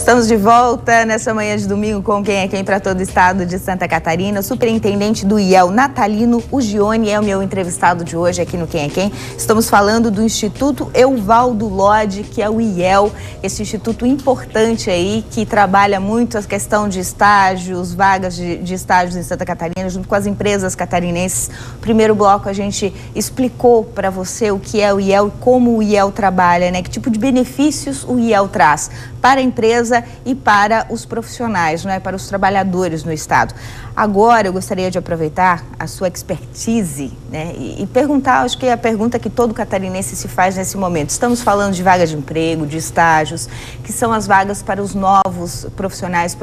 Estamos de volta nessa manhã de domingo com Quem é Quem para todo o estado de Santa Catarina. O superintendente do IEL, Natalino Ugione, é o meu entrevistado de hoje aqui no Quem é Quem. Estamos falando do Instituto Evaldo Lodge, que é o IEL, esse instituto importante aí que trabalha muito a questão de estágios, vagas de estágios em Santa Catarina, junto com as empresas catarinenses. No primeiro bloco a gente explicou para você o que é o IEL e como o IEL trabalha, né? Que tipo de benefícios o IEL traz para a empresa e para os profissionais, não é? Para os trabalhadores no estado. Agora eu gostaria de aproveitar a sua expertise, né? E perguntar, acho que é a pergunta que todo catarinense se faz nesse momento. Estamos falando de vagas de emprego, de estágios, que são as vagas para os novos profissionais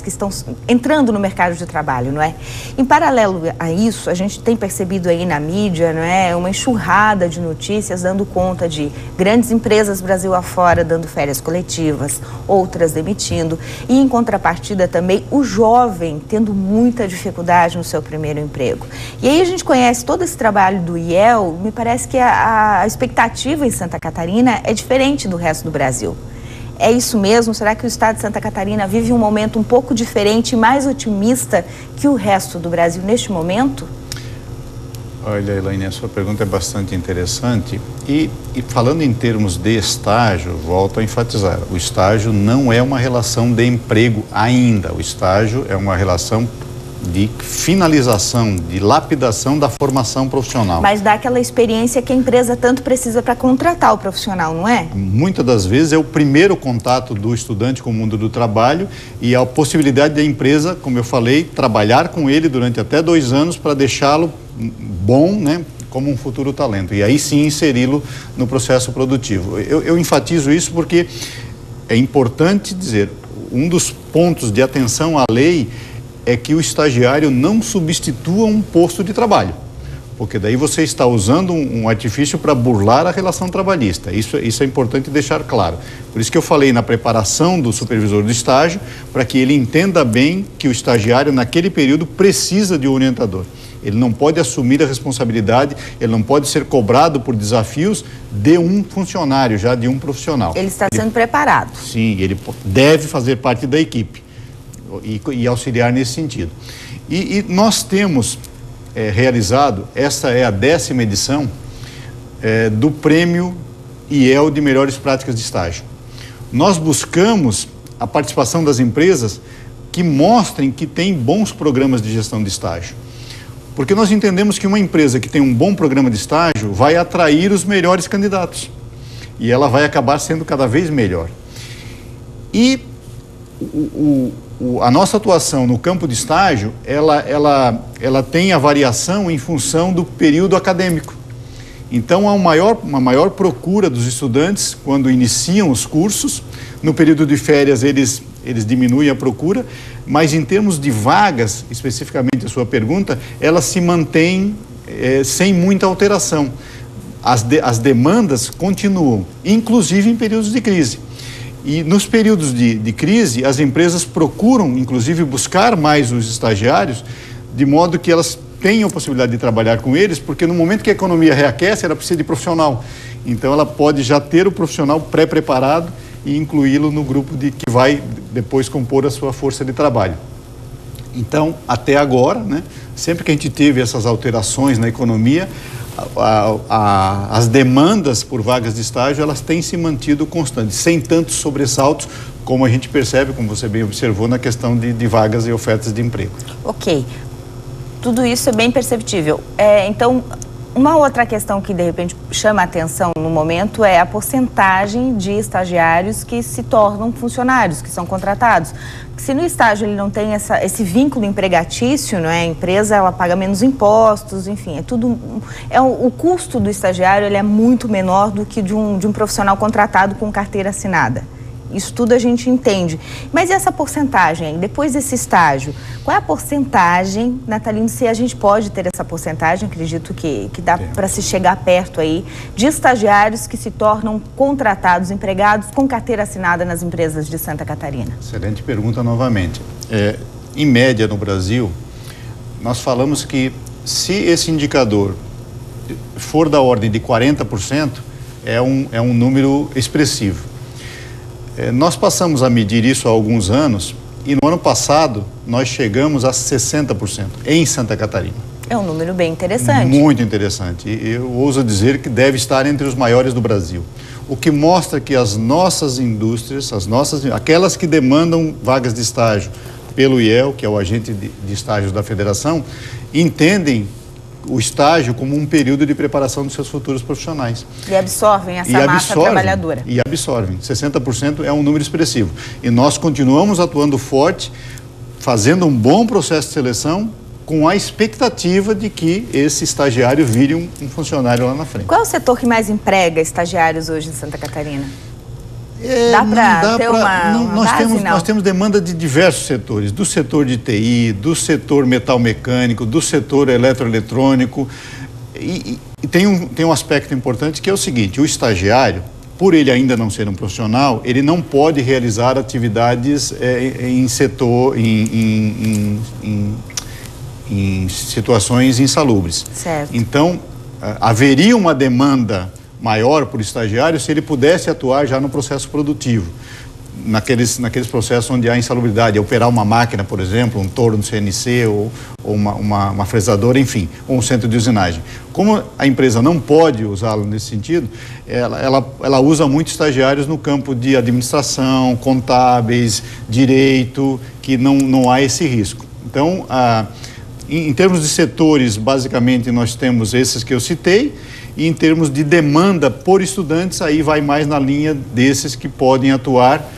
que estão entrando no mercado de trabalho, não é? Em paralelo a isso, a gente tem percebido aí na mídia, não é? Uma enxurrada de notícias dando conta de grandes empresas Brasil afora dando férias coletivas, outras demitindo, e em contrapartida também o jovem tendo muita dificuldade no seu primeiro emprego. E aí a gente conhece todo esse trabalho do IEL, me parece que a expectativa em Santa Catarina é diferente do resto do Brasil. É isso mesmo? Será que o estado de Santa Catarina vive um momento um pouco diferente e mais otimista que o resto do Brasil neste momento? Olha, Elaine, a sua pergunta é bastante interessante e falando em termos de estágio, volto a enfatizar, o estágio não é uma relação de emprego ainda, o estágio é uma relação de finalização, de lapidação da formação profissional. Mas dá aquela experiência que a empresa tanto precisa para contratar o profissional, não é? Muitas das vezes é o primeiro contato do estudante com o mundo do trabalho e a possibilidade da empresa, como eu falei, trabalhar com ele durante até 2 anos para deixá-lo bom, né, como um futuro talento. E aí sim inseri-lo no processo produtivo. Eu enfatizo isso porque é importante dizer, um dos pontos de atenção à lei é que o estagiário não substitua um posto de trabalho, porque daí você está usando um artifício para burlar a relação trabalhista. Isso é importante deixar claro. Por isso que eu falei na preparação do supervisor do estágio, para que ele entenda bem que o estagiário naquele período precisa de um orientador. Ele não pode assumir a responsabilidade, ele não pode ser cobrado por desafios de um funcionário, já de um profissional. Ele está sendo preparado. Sim, ele deve fazer parte da equipe e auxiliar nesse sentido. E nós temos realizado, essa é a 10ª edição do Prêmio IEL de Melhores Práticas de Estágio. Nós buscamos a participação das empresas que mostrem que tem bons programas de gestão de estágio. Porque nós entendemos que uma empresa que tem um bom programa de estágio vai atrair os melhores candidatos. E ela vai acabar sendo cada vez melhor. E a nossa atuação no campo de estágio, ela tem a variação em função do período acadêmico. Então, há uma maior procura dos estudantes quando iniciam os cursos. No período de férias, eles diminuem a procura, mas em termos de vagas, especificamente a sua pergunta, elas se mantêm sem muita alteração. As demandas continuam, inclusive em períodos de crise. E nos períodos de crise, as empresas procuram, inclusive, buscar mais os estagiários, de modo que elas tenham a possibilidade de trabalhar com eles, porque no momento que a economia reaquece, ela precisa de profissional. Então, ela pode já ter o profissional pré-preparado e incluí-lo no grupo que vai depois compor a sua força de trabalho. Então, até agora, né, sempre que a gente teve essas alterações na economia, as demandas por vagas de estágio, elas têm se mantido constantes, sem tantos sobressaltos, como a gente percebe, como você bem observou, na questão de vagas e ofertas de emprego. Ok, tudo isso é bem perceptível. Então, uma outra questão que de repente chama a atenção no momento é a porcentagem de estagiários que se tornam funcionários, que são contratados. Se no estágio ele não tem esse vínculo empregatício, não é? A empresa ela paga menos impostos, enfim, o custo do estagiário ele é muito menor do que de um profissional contratado com carteira assinada. Isso tudo a gente entende. Mas e essa porcentagem, depois desse estágio? Qual é a porcentagem, Natalino, se a gente pode ter essa porcentagem, acredito que dá para se chegar perto aí, de estagiários que se tornam contratados, empregados com carteira assinada nas empresas de Santa Catarina? Excelente pergunta novamente. Em média no Brasil, nós falamos que se esse indicador for da ordem de 40%, é um número expressivo. Nós passamos a medir isso há alguns anos e no ano passado nós chegamos a 60% em Santa Catarina. É um número bem interessante. Muito interessante. Eu ouso dizer que deve estar entre os maiores do Brasil. O que mostra que as nossas indústrias, aquelas que demandam vagas de estágio pelo IEL, que é o agente de estágios da federação, entendem o estágio como um período de preparação dos seus futuros profissionais. E absorvem essa massa trabalhadora. E absorvem. 60% é um número expressivo. E nós continuamos atuando forte, fazendo um bom processo de seleção, com a expectativa de que esse estagiário vire um funcionário lá na frente. Qual é o setor que mais emprega estagiários hoje em Santa Catarina? Dá para ter uma base? Nós temos demanda de diversos setores, do setor de TI, do setor metal mecânico, do setor eletroeletrônico. E tem um aspecto importante que é o seguinte: o estagiário, por ele ainda não ser um profissional, ele não pode realizar atividades em situações insalubres. Certo. Então, haveria uma demanda maior por estagiário se ele pudesse atuar já no processo produtivo, naqueles processos onde há insalubridade, operar uma máquina, por exemplo, um torno CNC ou uma fresadora, enfim, ou um centro de usinagem. Como a empresa não pode usá-lo nesse sentido, ela usa muito estagiários no campo de administração, contábeis, direito, que não há esse risco. Então, em termos de setores, basicamente nós temos esses que eu citei, e em termos de demanda por estudantes, aí vai mais na linha desses que podem atuar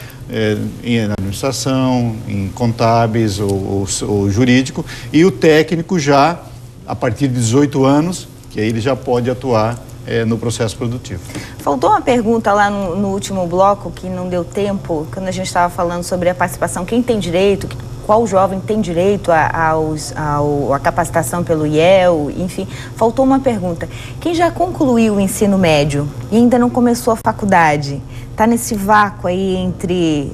em administração, em contábeis ou jurídico, e o técnico já, a partir de 18 anos, que aí ele já pode atuar no processo produtivo. Faltou uma pergunta lá no último bloco, que não deu tempo, quando a gente estava falando sobre a participação, quem tem direito, qual jovem tem direito à capacitação pelo IEL, enfim. Faltou uma pergunta. Quem já concluiu o ensino médio e ainda não começou a faculdade, está nesse vácuo aí entre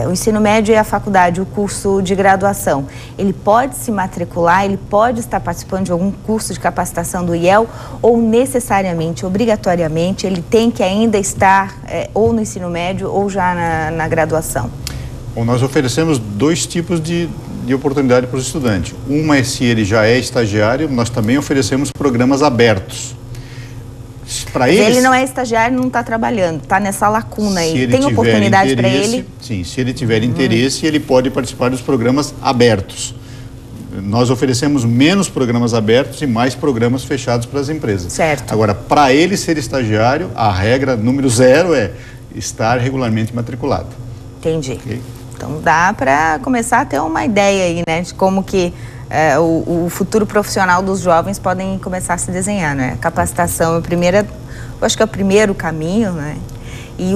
o ensino médio e a faculdade, o curso de graduação, ele pode se matricular, ele pode estar participando de algum curso de capacitação do IEL ou necessariamente, obrigatoriamente, ele tem que ainda estar ou no ensino médio ou já na graduação? Bom, nós oferecemos dois tipos de oportunidade para os estudantes. Uma é se ele já é estagiário, nós também oferecemos programas abertos. Ele não é estagiário, não está trabalhando, está nessa lacuna aí. Tem oportunidade para ele? Sim, se ele tiver interesse, ele pode participar dos programas abertos. Nós oferecemos menos programas abertos e mais programas fechados para as empresas. Certo. Agora, para ele ser estagiário, a regra número 0 é estar regularmente matriculado. Entendi. Okay? Então dá para começar a ter uma ideia aí, né, de como que o futuro profissional dos jovens podem começar a se desenhar, né? A capacitação eu acho que é o primeiro caminho, né? E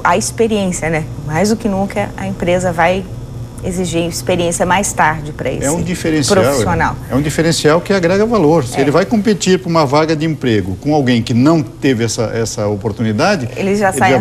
a experiência, né? Mais do que nunca a empresa vai exigir experiência mais tarde para esse profissional. É um diferencial que agrega valor. Se ele vai competir por uma vaga de emprego com alguém que não teve essa oportunidade, ele já sai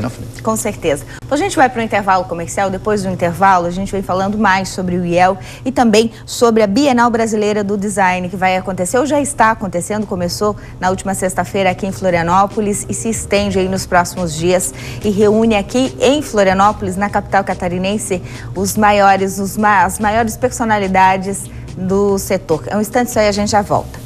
na frente. Com certeza. Então a gente vai para o intervalo comercial. Depois do intervalo a gente vem falando mais sobre o IEL e também sobre a Bienal Brasileira do Design, que vai acontecer ou já está acontecendo, começou na última sexta-feira aqui em Florianópolis e se estende aí nos próximos dias e reúne aqui em Florianópolis, na capital catarinense, as maiores personalidades do setor. É um instante só e a gente já volta.